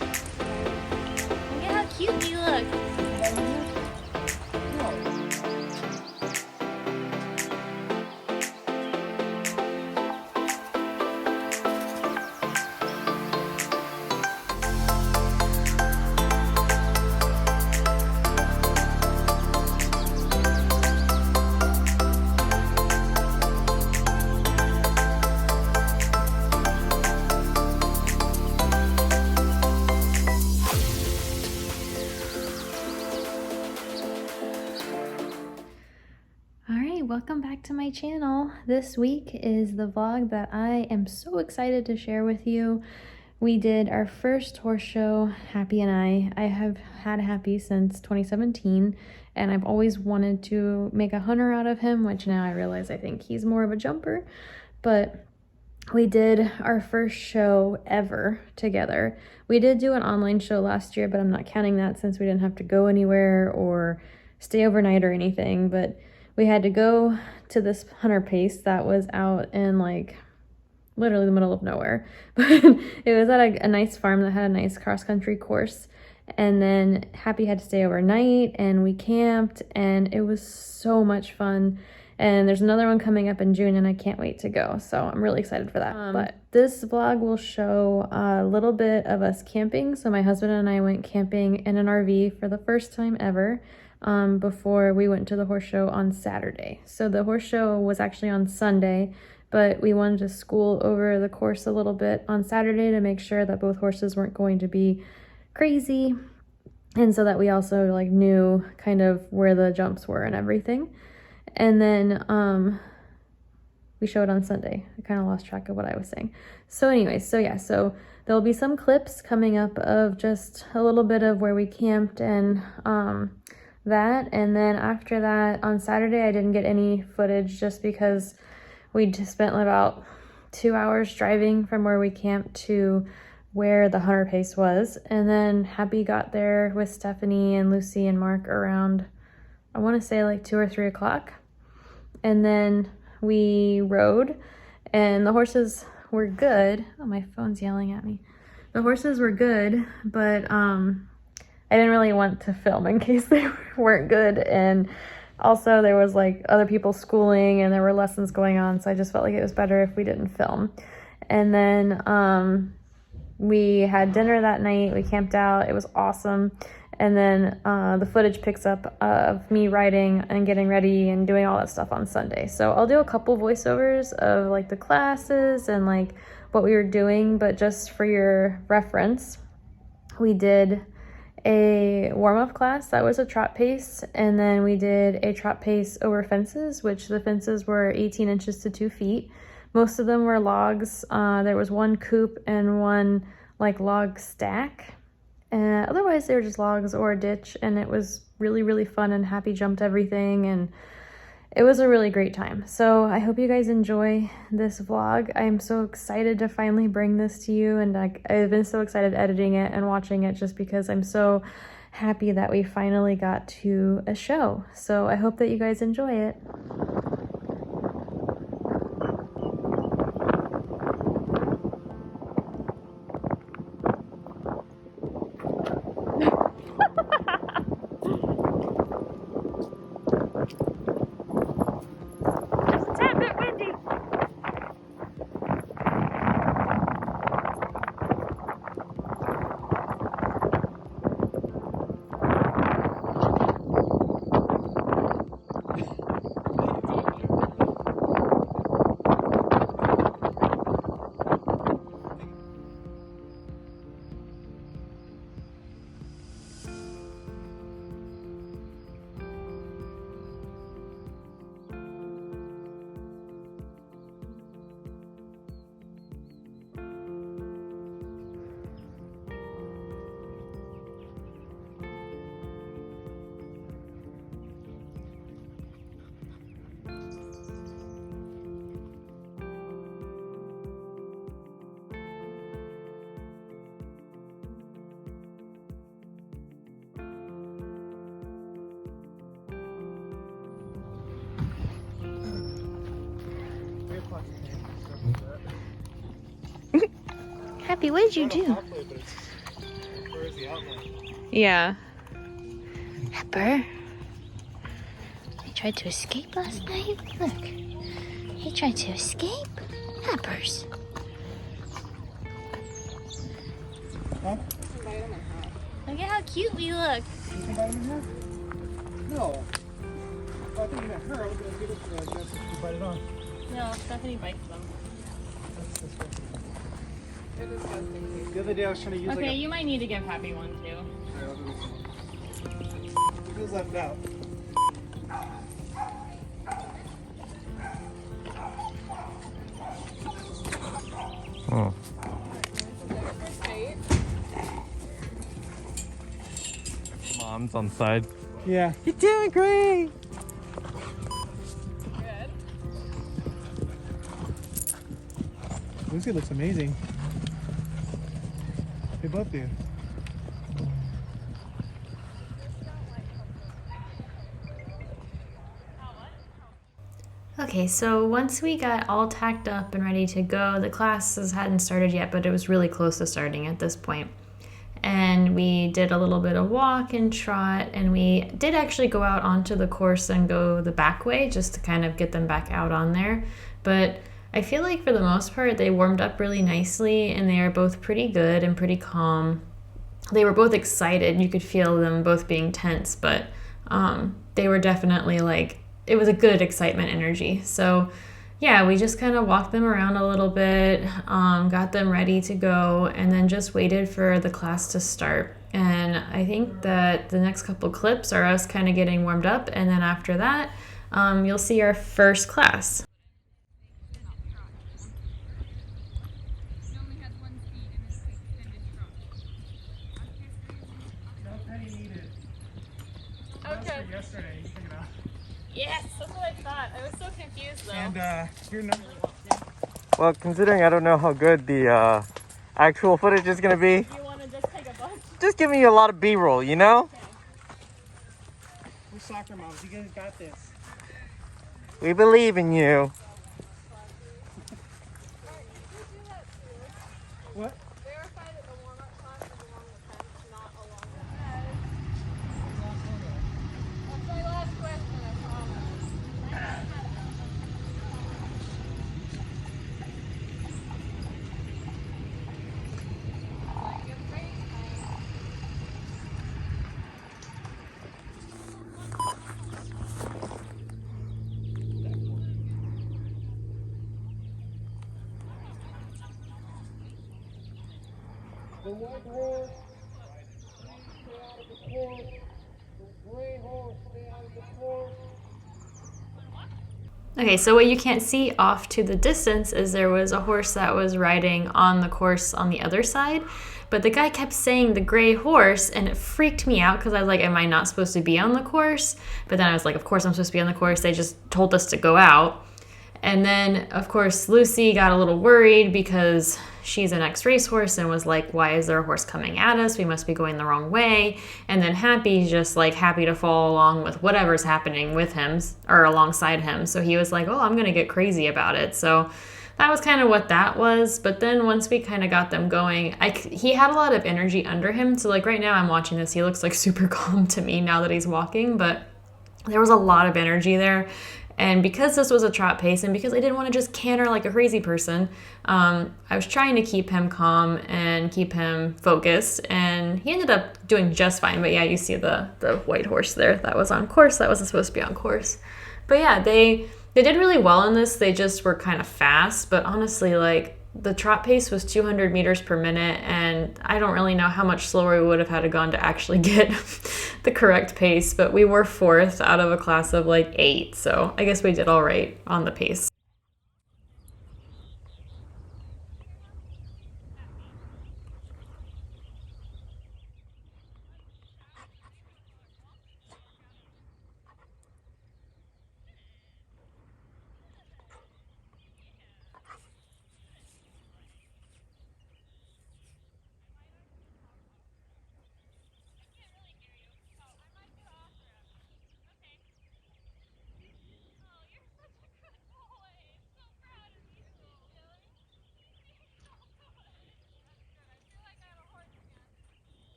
Look at how cute you look. Welcome back to my channel. This week is the vlog that I am so excited to share with you. We did our first horse show, Happy and I have had Happy since 2017, and I've always wanted to make a hunter out of him, which now I realize I think he's more of a jumper. But we did our first show ever together. We did do an online show last year, but I'm not counting that since we didn't have to go anywhere or stay overnight or anything. But we had to go to this hunter pace that was out in like literally the middle of nowhere. But it was at a nice farm that had a nice cross-country course. And then Happy had to stay overnight and we camped and it was so much fun. And there's another one coming up in June and I can't wait to go. So I'm really excited for that. But this vlog will show a little bit of us camping. So my husband and I went camping in an RV for the first time ever. Before we went to the horse show on Saturday. So the horse show was actually on Sunday, but we wanted to school over the course a little bit on Saturday to make sure that both horses weren't going to be crazy, and so that we also like knew kind of where the jumps were and everything. And then we showed on Sunday. I kind of lost track of what I was saying. So anyway, so there'll be some clips coming up of just a little bit of where we camped and that. And then after that, on Saturday, I didn't get any footage just because we just spent about 2 hours driving from where we camped to where the hunter pace was. And then Happy got there with Stephanie and Lucy and Mark around, I want to say like 2 or 3 o'clock. And then we rode and the horses were good. Oh, my phone's yelling at me. The horses were good, but I didn't really want to film in case they weren't good. And also there was like other people schooling and there were lessons going on. So I just felt like it was better if we didn't film. And then we had dinner that night. We camped out. It was awesome. And then the footage picks up of me riding and getting ready and doing all that stuff on Sunday. So I'll do a couple voiceovers of like the classes and like what we were doing. But just for your reference, we did a warm-up class that was a trot pace, and then we did a trot pace over fences, which the fences were 18 inches to 2 feet. Most of them were logs. There was one coop and one like log stack, and otherwise they were just logs or a ditch, and it was really fun, and Happy jumped everything, and it was a really great time. So I hope you guys enjoy this vlog. I'm so excited to finally bring this to you, and I've been so excited editing it and watching it just because I'm so happy that we finally got to a show. So I hope that you guys enjoy it. Happy, what did you do? Yeah. Pepper. He tried to escape last night. Look. He tried to escape. Peppers. Huh? Look at how cute we look. You can bite him in half? No. Oh, I think you meant her. I was going to give it to her. I guess if you bite it on. No, Stephanie bites them. That's disgusting. The other day I was trying to use Okay, you might need to give Happy one too. Alright, I'll do this one. He feels left out. Oh. Mom's on side. Yeah. You're doing great! Good. Lucy looks amazing. They both do. Okay, so once we got all tacked up and ready to go, the classes hadn't started yet, but it was really close to starting at this point. And we did a little bit of walk and trot, and we did actually go out onto the course and go the back way just to kind of get them back out on there. But I feel like for the most part, they warmed up really nicely, and they are both pretty good and pretty calm. They were both excited. You could feel them both being tense, but they were definitely like, it was a good excitement energy. So yeah, we just kind of walked them around a little bit, got them ready to go, and then just waited for the class to start. And I think that the next couple clips are us kind of getting warmed up, and then after that, you'll see our first class. Okay. Yesterday, you took it out. Yes, that's what I thought. I was so confused though. And your number. Well, considering I don't know how good the actual footage is gonna be, You want to just take a bunch? just give me a lot of B-roll, you know? Okay. We're soccer moms. You guys got this. We believe in you. What? Verify that the warm-up class is along the fence, not along the edge. That's my last question, I promise. The white horse, stay out of the course. The gray horse, stay out of the course. Okay, so what you can't see off to the distance is there was a horse that was riding on the course on the other side, but the guy kept saying the gray horse, and it freaked me out because I was like, am I not supposed to be on the course? But then I was like, of course I'm supposed to be on the course. They just told us to go out. And then, of course, Lucy got a little worried because she's an ex-racehorse and was like, why is there a horse coming at us? We must be going the wrong way. And then Happy's just like happy to follow along with whatever's happening with him or alongside him. So he was like, oh, I'm going to get crazy about it. So that was kind of what that was. But then once we kind of got them going, he had a lot of energy under him. So like right now I'm watching this, he looks like super calm to me now that he's walking, but there was a lot of energy there. And because this was a trot pace and because I didn't want to just canter like a crazy person, I was trying to keep him calm and keep him focused. And he ended up doing just fine. But yeah, you see the white horse there. That was on course. That wasn't supposed to be on course. But yeah, they did really well in this. They just were kind of fast. But honestly, like the trot pace was 200 meters per minute. And I don't really know how much slower we would have had to gone to actually get the correct pace, but we were fourth out of a class of like 8, so I guess we did all right on the pace.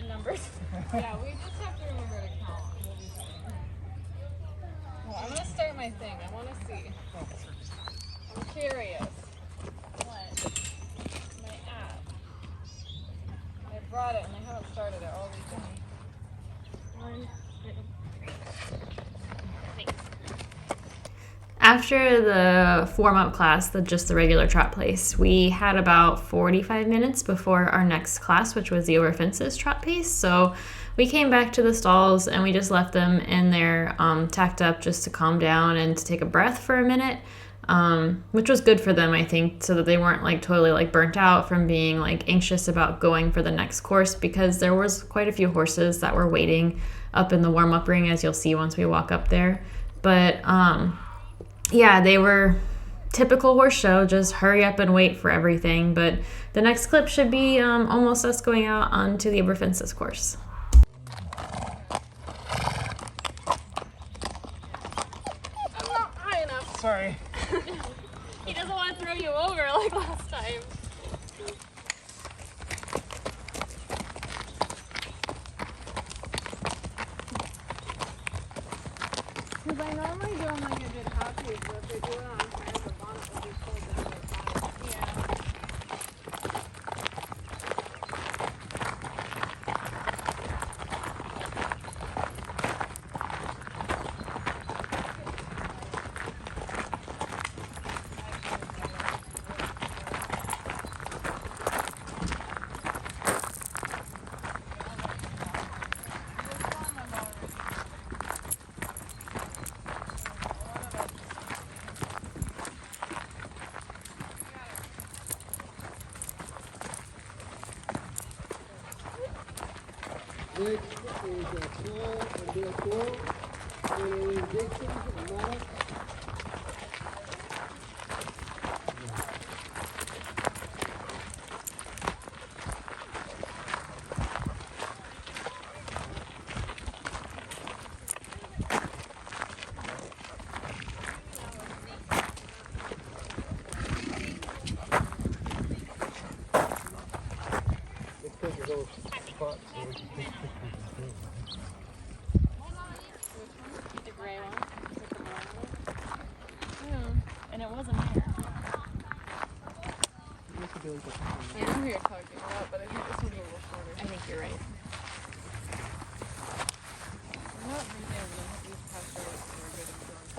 head numbers. Yeah, we just have to remember to count. We'll be fine. Well, I'm gonna start my thing. I want to see. I'm curious. What? My app. I brought it and I haven't started it all weekend. 1, 2, 3. Thanks. After the warm-up class, just the regular trot pace, we had about 45 minutes before our next class, which was the over fences trot pace. So we came back to the stalls and we just left them in there tacked up just to calm down and to take a breath for a minute, which was good for them, I think, so that they weren't like totally like burnt out from being like anxious about going for the next course, because there was quite a few horses that were waiting up in the warm-up ring, as you'll see once we walk up there. But yeah, they were typical horse show, just hurry up and wait for everything. But the next clip should be almost us going out onto the over fences course. I'm not high enough. Sorry. He doesn't want to throw you over like last time. Because I normally do them like I did half pace, but if they do it on fire, the bonnet will be pulled down to the bottom. Yeah. Next is a small and do a twirl. And Dixon, Malik. Let's take a little spot so we can take pictures. The gray one. Is it the brown one? Yeah. And it wasn't here. I know who you're talking about, but I think this one's a little shorter. I think you're right. I'm not really able to these pastures are good and growing.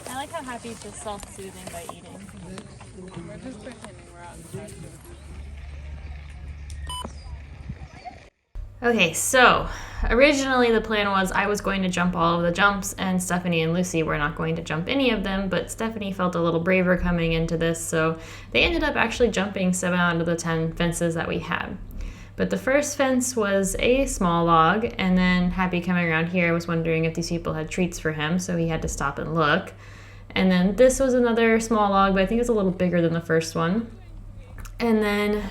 I like how Happy's just self-soothing by eating. We're just pretending we're out in the pasture. Okay, so originally the plan was I was going to jump all of the jumps and Stephanie and Lucy were not going to jump any of them, but Stephanie felt a little braver coming into this, so they ended up actually jumping 7 out of the 10 fences that we had. But the first fence was a small log, and then Happy coming around here was wondering if these people had treats for him, so he had to stop and look. And then this was another small log, but I think it's a little bigger than the first one. And then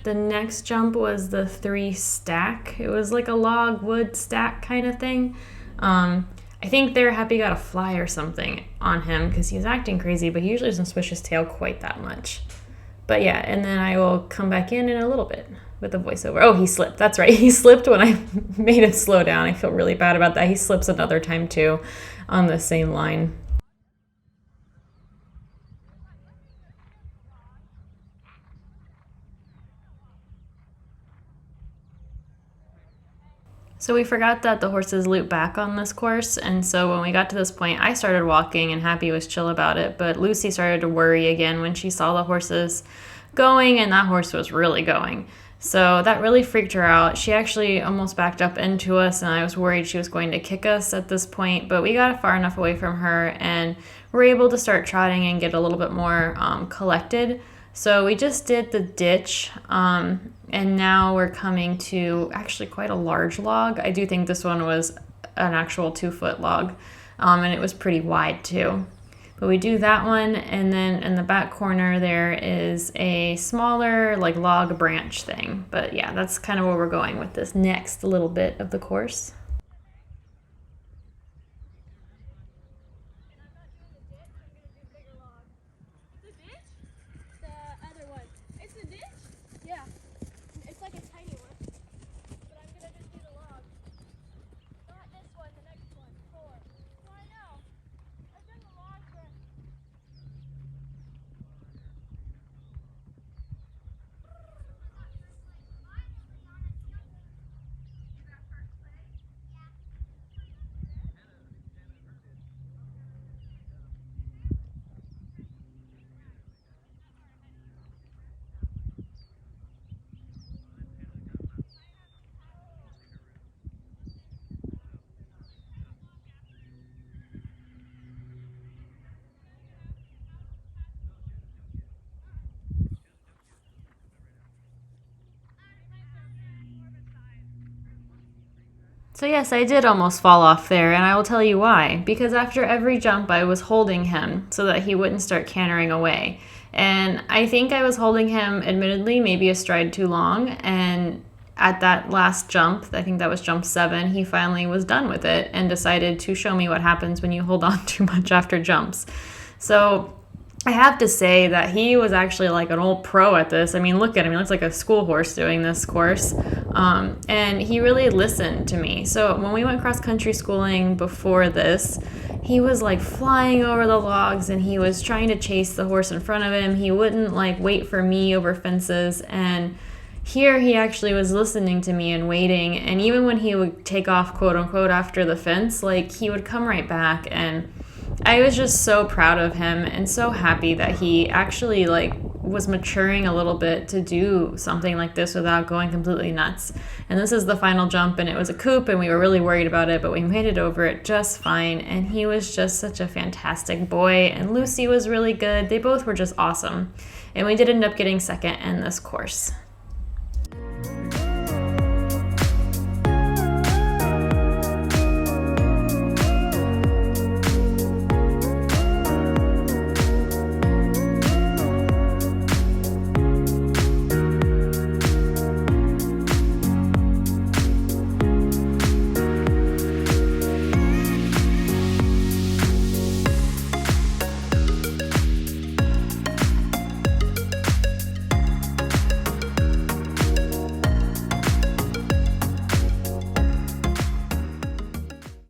the next jump was the 3 stack. It was like a log wood stack kind of thing. I think they're Happy got a fly or something on him because he was acting crazy, but he usually doesn't swish his tail quite that much. But yeah, and then I will come back in a little bit with the voiceover. Oh, he slipped. That's right. He slipped when I made him slow down. I feel really bad about that. He slips another time too on the same line. So we forgot that the horses loop back on this course, and so when we got to this point, I started walking and Happy was chill about it, but Lucy started to worry again when she saw the horses going, and that horse was really going. So that really freaked her out. She actually almost backed up into us, and I was worried she was going to kick us at this point, but we got far enough away from her, and were able to start trotting and get a little bit more collected. So we just did the ditch, and now we're coming to actually quite a large log. I do think this one was an actual 2-foot log, and it was pretty wide too. But we do that one, and then in the back corner there is a smaller like log branch thing. But yeah, that's kind of where we're going with this next little bit of the course. The other one. It's a ditch? Yeah. It's like a So yes, I did almost fall off there, and I will tell you why. Because after every jump, I was holding him so that he wouldn't start cantering away. And I think I was holding him, admittedly, maybe a stride too long. And at that last jump, I think that was jump 7, he finally was done with it and decided to show me what happens when you hold on too much after jumps. So I have to say that he was actually like an old pro at this. I mean, look at him. He looks like a school horse doing this course. And he really listened to me. So when we went cross-country schooling before this, he was like flying over the logs and he was trying to chase the horse in front of him. He wouldn't like wait for me over fences. And here he actually was listening to me and waiting. And even when he would take off, quote unquote, after the fence, like he would come right back. And I was just so proud of him and so happy that he actually like was maturing a little bit to do something like this without going completely nuts. And this is the final jump, and it was a coupe, and we were really worried about it, but we made it over it just fine. And he was just such a fantastic boy, and Lucy was really good. They both were just awesome. And we did end up getting second in this course.